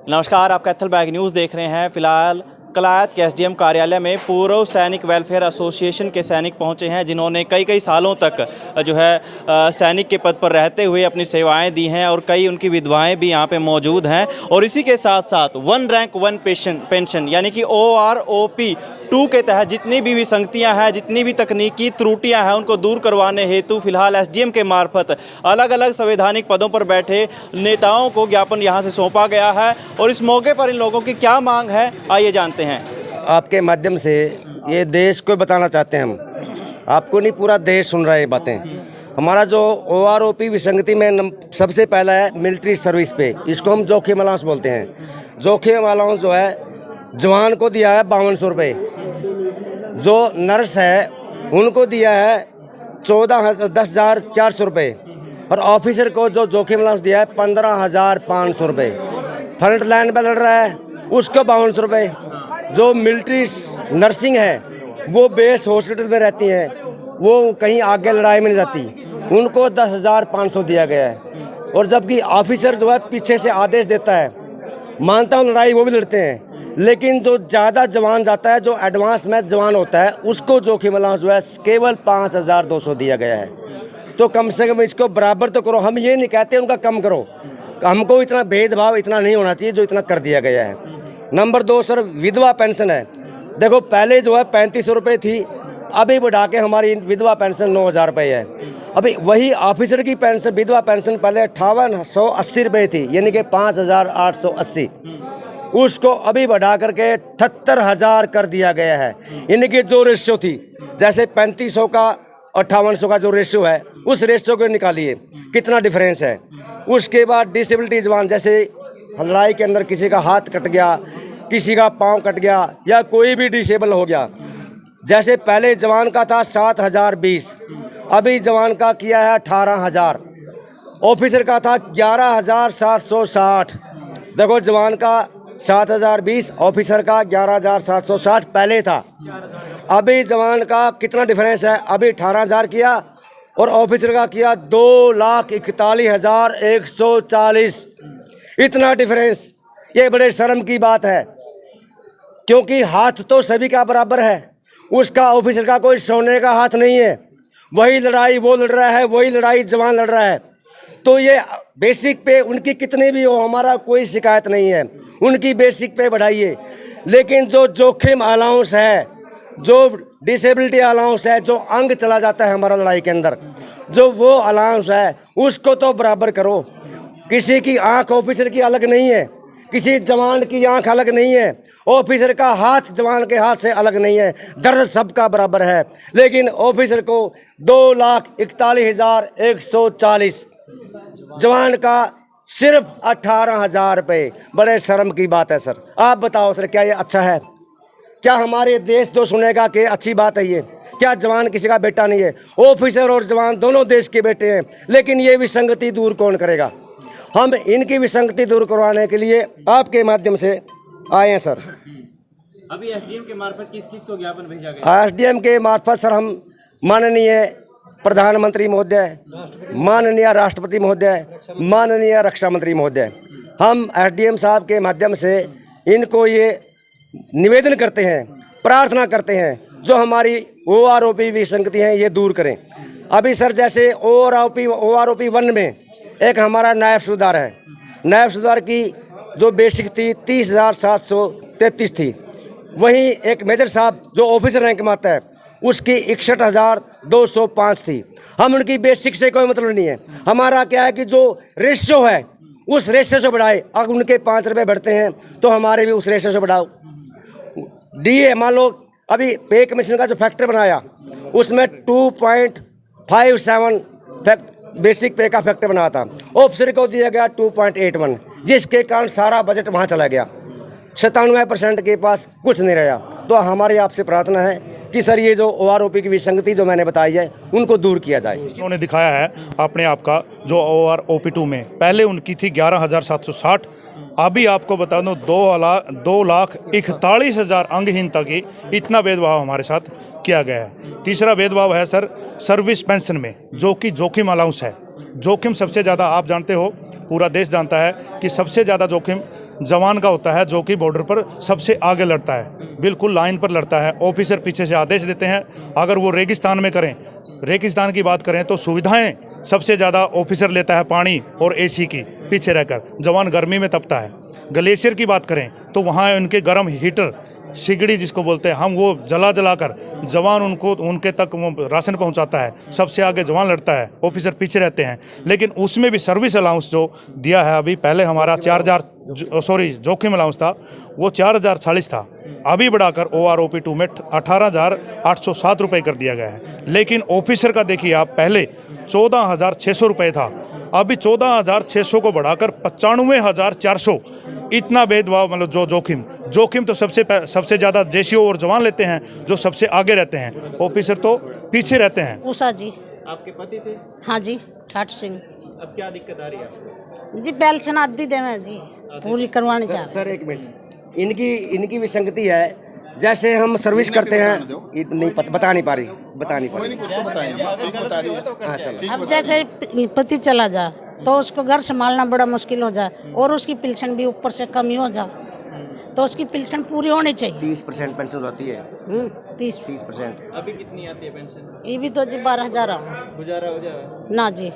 नमस्कार, आप Kaithal bag news देख रहे हैं। फिलहाल कलायत के एसडीएम कार्यालय में पूर्व सैनिक वेलफेयर एसोसिएशन के सैनिक पहुंचे हैं, जिन्होंने कई सालों तक जो है सैनिक के पद पर रहते हुए अपनी सेवाएं दी हैं और कई उनकी विधवाएं भी यहां पे मौजूद हैं। और इसी के साथ साथ वन रैंक वन पेंशन यानी कि OROP 2 के तहत जितनी भी विसंगतियां हैं, जितनी भी तकनीकी त्रुटियां हैं, उनको दूर करवाने हेतु फिलहाल एसडीएम के मार्फत अलग अलग संवैधानिक पदों पर बैठे नेताओं को ज्ञापन यहां से सौंपा गया है। और इस मौके पर इन लोगों की क्या मांग है, आइए जानते हैं। आपके माध्यम से ये देश को बताना चाहते हैं हम, आपको नहीं पूरा देश सुन रहा है ये बातें। हमारा जो OROP विसंगति में सबसे पहला है मिलिट्री सर्विस पे, इसको हम जोखिम अलाउंस बोलते हैं। जोखिम अलाउंस जो है जवान को दिया है 5200 रुपये, जो नर्स है उनको दिया है 10,400 रुपये, और ऑफिसर को जो जोखिम अलाउंस दिया है 15,500 रुपये। फ्रंट लाइन पर लड़ रहा है उसको 5200 रुपये। जो मिलिट्री नर्सिंग है वो बेस हॉस्पिटल में रहती हैं, वो कहीं आगे लड़ाई में नहीं जाती, उनको 10,500 दिया गया है। और जबकि ऑफिसर जो है पीछे से आदेश देता है, मानता हूँ लड़ाई वो भी लड़ते हैं, लेकिन जो ज़्यादा जवान जाता है, जो एडवांस में जवान होता है, उसको जोखिम अलाउंस जो है केवल 5,200 दिया गया है। तो कम से कम इसको बराबर तो करो। हम ये नहीं कहते उनका कम करो, हमको इतना भेदभाव इतना नहीं होना चाहिए जो इतना कर दिया गया है। नंबर 2 सर, विधवा पेंशन है। देखो पहले जो है 3500 रुपये थी, अभी बढ़ा के हमारी विधवा पेंशन 9,000 रुपये है। अभी वही ऑफिसर की पेंशन, विधवा पेंशन पहले 5880 रुपये थी, यानी कि 5,880, उसको अभी बढ़ा करके 78,000 कर दिया गया है। यानी कि जो रेशियो थी, जैसे 3500 का 5800 का जो रेशियो है, उस रेशियो को निकालिए कितना डिफरेंस है। उसके बाद डिसेबिलिटी जवान, जैसे लड़ाई के अंदर किसी का हाथ कट गया, किसी का पाँव कट गया, या कोई भी डिसेबल हो गया, जैसे पहले जवान का था 7,020, अभी जवान का किया है 18,000। ऑफिसर का था 11,760। देखो जवान का 7,020, ऑफिसर का 11,760 पहले था। अभी जवान का कितना डिफरेंस है, अभी 18,000 किया और ऑफिसर का किया 2,41,140। इतना डिफरेंस, ये बड़े शर्म की बात है, क्योंकि हाथ तो सभी का बराबर है। उसका ऑफिसर का कोई सोने का हाथ नहीं है, वही लड़ाई वो लड़ रहा है, वही लड़ाई जवान लड़ रहा है। तो ये बेसिक पे उनकी कितनी भी हो, हमारा कोई शिकायत नहीं है, उनकी बेसिक पे बढ़ाइए। लेकिन जो जोखिम अलाउंस है, जो डिसेबिलिटी अलाउंस है, जो अंग चला जाता है हमारा लड़ाई के अंदर, जो वो अलाउंस है उसको तो बराबर करो। किसी की आंख ऑफिसर की अलग नहीं है, किसी जवान की आंख अलग नहीं है, ऑफिसर का हाथ जवान के हाथ से अलग नहीं है, दर्द सबका बराबर है। लेकिन ऑफिसर को 2,41,140, जवान का सिर्फ 18,000 रुपये। बड़े शर्म की बात है सर। आप बताओ सर, क्या ये अच्छा है? क्या हमारे देश जो सुनेगा कि अच्छी बात है ये? क्या जवान किसी का बेटा नहीं है? ऑफिसर और जवान दोनों देश के बेटे हैं। लेकिन ये विसंगति दूर कौन करेगा? हम इनकी विसंगति दूर करवाने के लिए आपके माध्यम से आए हैं सर। अभी एसडीएम के मार्फत किस किस को ज्ञापन भेजा गया? एसडीएम के मार्फत सर हम माननीय प्रधानमंत्री महोदय, माननीय राष्ट्रपति महोदय, माननीय रक्षा मंत्री महोदय, हम एसडीएम साहब के माध्यम से इनको ये निवेदन करते हैं, प्रार्थना करते हैं, जो हमारी OROP विसंगति हैं ये दूर करें। अभी सर जैसे OROP 1 में एक हमारा नायब सूबेदार है, नायब सूबेदार की जो बेसिक थी 30,733 थी। वहीं एक मेजर साहब जो ऑफिसर रैंक में आता है, उसकी 61,205 थी। हम उनकी बेसिक से कोई मतलब नहीं है, हमारा क्या है कि जो रेशियो है उस रेशियो से बढ़ाए। अगर उनके 5 रुपये बढ़ते हैं तो हमारे भी उस रेशियो से बढ़ाओ। DA मान लो अभी पे कमीशन का जो फैक्टर बनाया, उसमें 2.57 बेसिक पे का फैक्टर बना था, ऑफिसर को दिया गया 2.81, जिसके कारण सारा बजट वहाँ चला गया। 97% के पास कुछ नहीं रहा। तो हमारी आपसे प्रार्थना है कि सर ये जो OROP की विसंगति जो मैंने बताई है उनको दूर किया जाए। उन्होंने दिखाया है अपने आप का जो OROP 2 में पहले उनकी थी 11,760, अभी आपको बता दूं 2,41,000 अंगहीनता की इतना भेदभाव हमारे साथ किया गया है। तीसरा भेदभाव है सर सर्विस पेंशन में, जो कि जोखिम अलाउंस है। जोखिम सबसे ज़्यादा आप जानते हो, पूरा देश जानता है कि सबसे ज़्यादा जोखिम जवान का होता है, जो कि बॉर्डर पर सबसे आगे लड़ता है, बिल्कुल लाइन पर लड़ता है। ऑफिसर पीछे से आदेश देते हैं। अगर वो रेगिस्तान में करें, रेगिस्तान की बात करें तो सुविधाएं सबसे ज़्यादा ऑफिसर लेता है, पानी और एसी की, पीछे रहकर। जवान गर्मी में तपता है। ग्लेशियर की बात करें तो वहाँ उनके गर्म हीटर, सिगड़ी जिसको बोलते हैं हम, वो जला कर जवान उनके तक वो राशन पहुंचाता है। सबसे आगे जवान लड़ता है, ऑफिसर पीछे रहते हैं। लेकिन उसमें भी सर्विस अलाउंस जो दिया है अभी, पहले हमारा 4000 जोखिम अलाउंस था, वो 4040 था, अभी बढ़ाकर OROP2 में 18,807 रुपये कर दिया गया है। लेकिन ऑफिसर का देखिए आप, पहले 14,600 रुपये था, अभी 14,600 को बढ़ाकर 95,400। इतना भेदभाव, मतलब जो जोखिम तो सबसे ज़्यादा जेसीओ और जवान लेते हैं, जो सबसे आगे रहते हैं। ऑफिसर तो पीछे रहते हैं। उषा जी। आपके पति थे? हाँ जी, ठाट सिंह अब क्या दिक्कत आ रही है आपको? जी। पेंशन आदि देवे जी, पूरी करवानी चाहते। सर एक मिनट, इनकी विसंगति है। जैसे हम सर्विस करते हैं, नहीं बता नहीं पा रही। हाँ चलो। अब जैसे पति चला जा तो उसको घर संभालना बड़ा मुश्किल हो जाए, और उसकी पेंशन भी ऊपर से कमी हो जाए, तो उसकी पेंशन पूरी होनी चाहिए। 30% पेंशन होती है। 30%। अभी कितनी आती है पेंशन? ये भी तो जी 12,000 गुजारा हो जाए ना जी।